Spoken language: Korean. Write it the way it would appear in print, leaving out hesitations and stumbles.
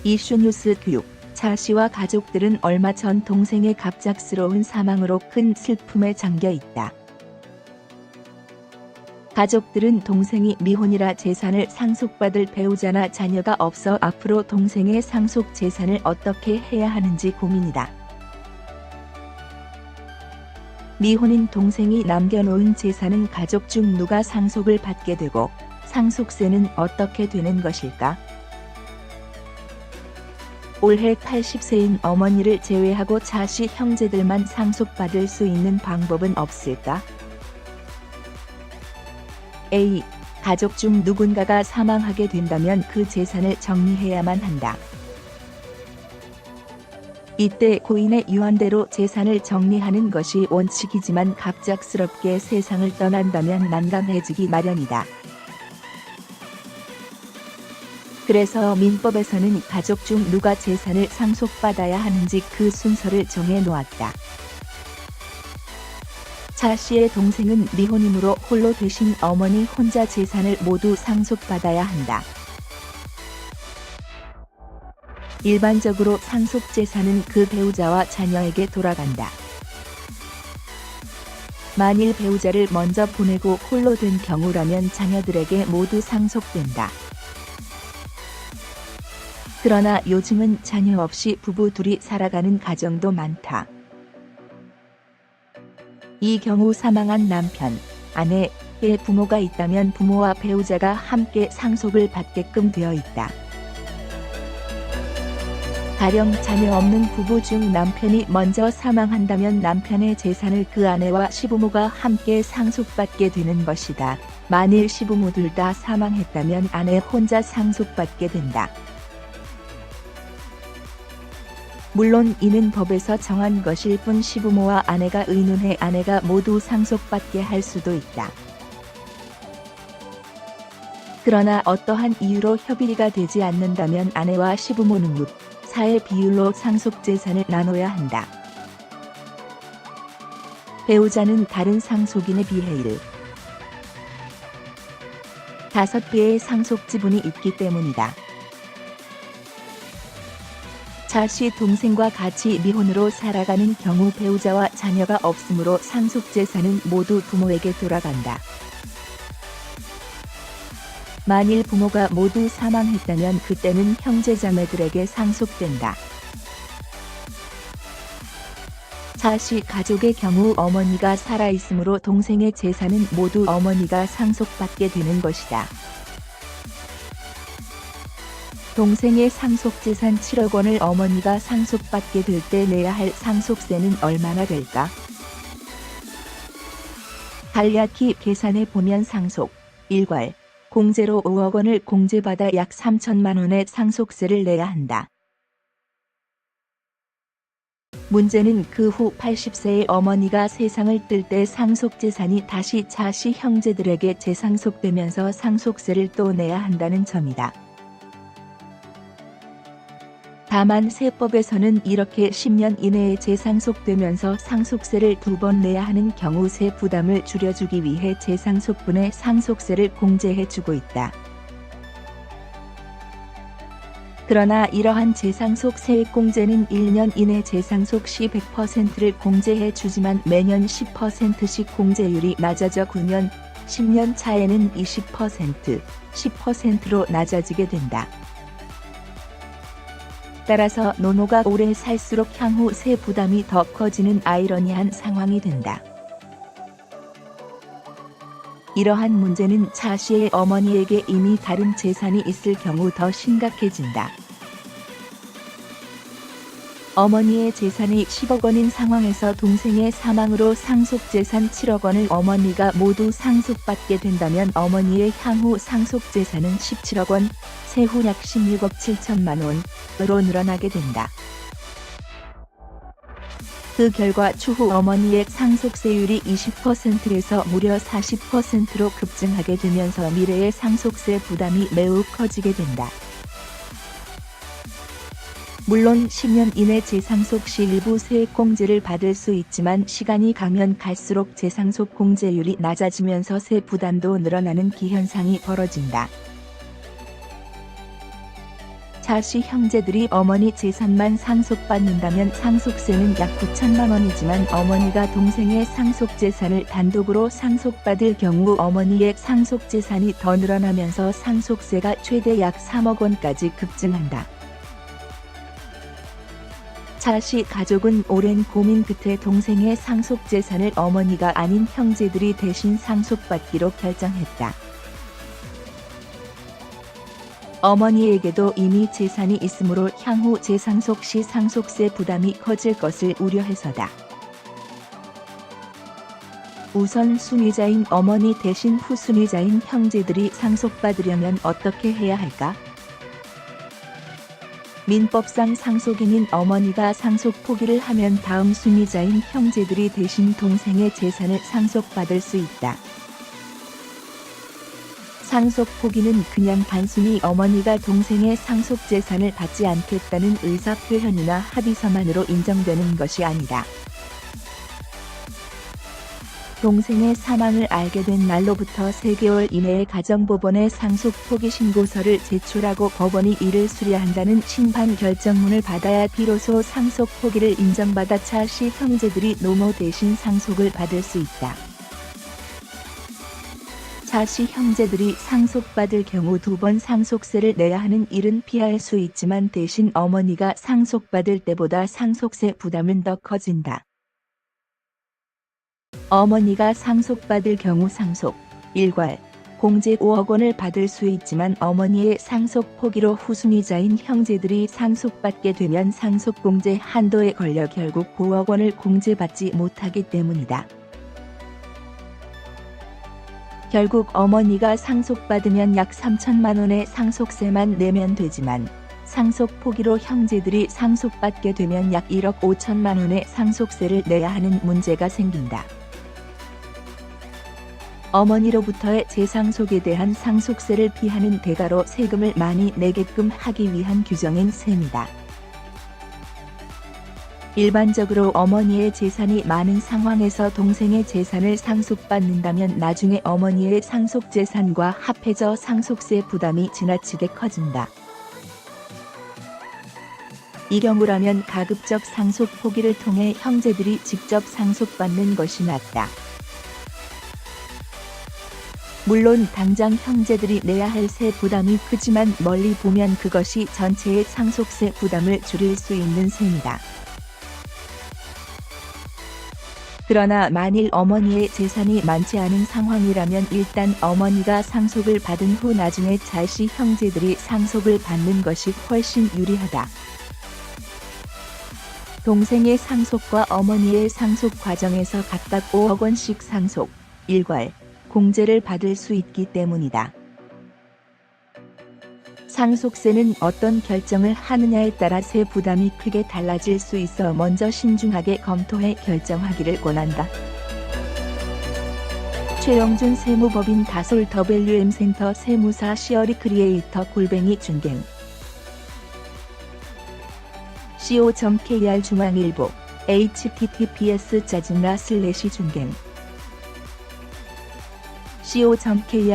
이슈뉴스 교육. 차 씨와 가족들은 얼마 전 동생의 갑작스러운 사망으로 큰 슬픔에 잠겨 있다. 가족들은 동생이 미혼이라 재산을 상속받을 배우자나 자녀가 없어 앞으로 동생의 상속 재산을 어떻게 해야 하는지 고민이다. 미혼인 동생이 남겨놓은 재산은 가족 중 누가 상속을 받게 되고 상속세는 어떻게 되는 것일까? 올해 80세인 어머니를 제외하고 차 씨 형제들만 상속받을 수 있는 방법은 없을까? A. 가족 중 누군가가 사망하게 된다면 그 재산을 정리해야만 한다. 이때 고인의 유언대로 재산을 정리하는 것이 원칙이지만 갑작스럽게 세상을 떠난다면 난감해지기 마련이다. 그래서 민법에서는 가족 중 누가 재산을 상속받아야 하는지 그 순서를 정해 놓았다. 차 씨의 동생은 미혼이므로 홀로 되신 어머니 혼자 재산을 모두 상속받아야 한다. 일반적으로 상속 재산은 그 배우자와 자녀에게 돌아간다. 만일 배우자를 먼저 보내고 홀로 된 경우라면 자녀들에게 모두 상속된다. 그러나 요즘은 자녀 없이 부부 둘이 살아가는 가정도 많다. 이 경우 사망한 남편, 아내의 부모가 있다면 부모와 배우자가 함께 상속을 받게끔 되어 있다. 가령 자녀 없는 부부 중 남편이 먼저 사망한다면 남편의 재산을 그 아내와 시부모가 함께 상속받게 되는 것이다. 만일 시부모 둘 다 사망했다면 아내 혼자 상속받게 된다. 물론 이는 법에서 정한 것일 뿐 시부모와 아내가 의논해 아내가 모두 상속받게 할 수도 있다. 그러나 어떠한 이유로 협의가 되지 않는다면 아내와 시부모는 6:4의 비율로 상속재산을 나눠야 한다. 배우자는 다른 상속인에 비해 1:5배의 상속 지분이 있기 때문이다. 차 씨 동생과 같이 미혼으로 살아가는 경우 배우자와 자녀가 없으므로 상속재산은 모두 부모에게 돌아간다. 만일 부모가 모두 사망했다면 그때는 형제자매들에게 상속된다. 차 씨 가족의 경우 어머니가 살아있으므로 동생의 재산은 모두 어머니가 상속받게 되는 것이다. 동생의 상속재산 7억 원을 어머니가 상속받게 될 때 내야 할 상속세는 얼마나 될까? 간략히 계산해 보면 상속, 일괄, 공제로 5억 원을 공제받아 약 3천만 원의 상속세를 내야 한다. 문제는 그 후 80세의 어머니가 세상을 뜰 때 상속재산이 다시 차 씨 형제들에게 재상속되면서 상속세를 또 내야 한다는 점이다. 다만 세법에서는 이렇게 10년 이내에 재상속되면서 상속세를 2번 내야 하는 경우 세 부담을 줄여주기 위해 재상속분의 상속세를 공제해주고 있다. 그러나 이러한 재상속세 공제는 1년 이내 재상속 시 100%를 공제해주지만 매년 10%씩 공제율이 낮아져 9년, 10년 차에는 20%, 10%로 낮아지게 된다. 따라서 노노가 오래 살수록 향후 세 부담이 더 커지는 아이러니한 상황이 된다. 이러한 문제는 차 씨의 어머니에게 이미 다른 재산이 있을 경우 더 심각해진다. 어머니의 재산이 10억 원인 상황에서 동생의 사망으로 상속재산 7억 원을 어머니가 모두 상속받게 된다면 어머니의 향후 상속재산은 17억 원, 세후 약 16억 7천만 원으로 늘어나게 된다. 그 결과 추후 어머니의 상속세율이 20%에서 무려 40%로 급증하게 되면서 미래의 상속세 부담이 매우 커지게 된다. 물론 10년 이내 재상속 시 일부 세액 공제를 받을 수 있지만 시간이 가면 갈수록 재상속 공제율이 낮아지면서 세 부담도 늘어나는 기현상이 벌어진다. 차씨 형제들이 어머니 재산만 상속받는다면 상속세는 약 9천만 원이지만 어머니가 동생의 상속재산을 단독으로 상속받을 경우 어머니의 상속재산이 더 늘어나면서 상속세가 최대 약 3억 원까지 급증한다. 차씨 가족은 오랜 고민 끝에 동생의 상속재산을 어머니가 아닌 형제들이 대신 상속받기로 결정했다. 어머니에게도 이미 재산이 있으므로 향후 재상속 시 상속세 부담이 커질 것을 우려해서다. 우선 순위자인 어머니 대신 후순위자인 형제들이 상속받으려면 어떻게 해야 할까? 민법상 상속인인 어머니가 상속 포기를 하면 다음 순위자인 형제들이 대신 동생의 재산을 상속받을 수 있다. 상속 포기는 그냥 단순히 어머니가 동생의 상속 재산을 받지 않겠다는 의사 표현이나 합의서만으로 인정되는 것이 아니다. 동생의 사망을 알게 된 날로부터 3개월 이내에 가정법원에 상속 포기 신고서를 제출하고 법원이 이를 수리한다는 심판 결정문을 받아야 비로소 상속 포기를 인정받아 차씨 형제들이 노모 대신 상속을 받을 수 있다. 차씨 형제들이 상속받을 경우 2번 상속세를 내야 하는 일은 피할 수 있지만 대신 어머니가 상속받을 때보다 상속세 부담은 더 커진다. 어머니가 상속받을 경우 상속, 일괄, 공제 5억 원을 받을 수 있지만 어머니의 상속 포기로 후순위자인 형제들이 상속받게 되면 상속공제 한도에 걸려 결국 5억 원을 공제받지 못하기 때문이다. 결국 어머니가 상속받으면 약 3천만 원의 상속세만 내면 되지만 상속 포기로 형제들이 상속받게 되면 약 1억 5천만 원의 상속세를 내야 하는 문제가 생긴다. 어머니로부터의 재상속에 대한 상속세를 피하는 대가로 세금을 많이 내게끔 하기 위한 규정인 셈이다. 일반적으로 어머니의 재산이 많은 상황에서 동생의 재산을 상속받는다면 나중에 어머니의 상속재산과 합해져 상속세 부담이 지나치게 커진다. 이 경우라면 가급적 상속 포기를 통해 형제들이 직접 상속받는 것이 낫다. 물론 당장 형제들이 내야 할 세 부담이 크지만 멀리 보면 그것이 전체의 상속세 부담을 줄일 수 있는 셈이다. 그러나 만일 어머니의 재산이 많지 않은 상황이라면 일단 어머니가 상속을 받은 후 나중에 차씨 형제들이 상속을 받는 것이 훨씬 유리하다. 동생의 상속과 어머니의 상속 과정에서 각각 5억 원씩 상속, 일괄, 공제를 받을 수 있기 때문이다. 상속세는 어떤 결정을 하느냐에 따라 세 부담이 크게 달라질 수 있어 먼저 신중하게 검토해 결정하기를 권한다. 최영준 세무법인 다솔 WM센터 세무사 시어리 크리에이터 @중갱 co.kr 중앙일보 https://중갱 co.kr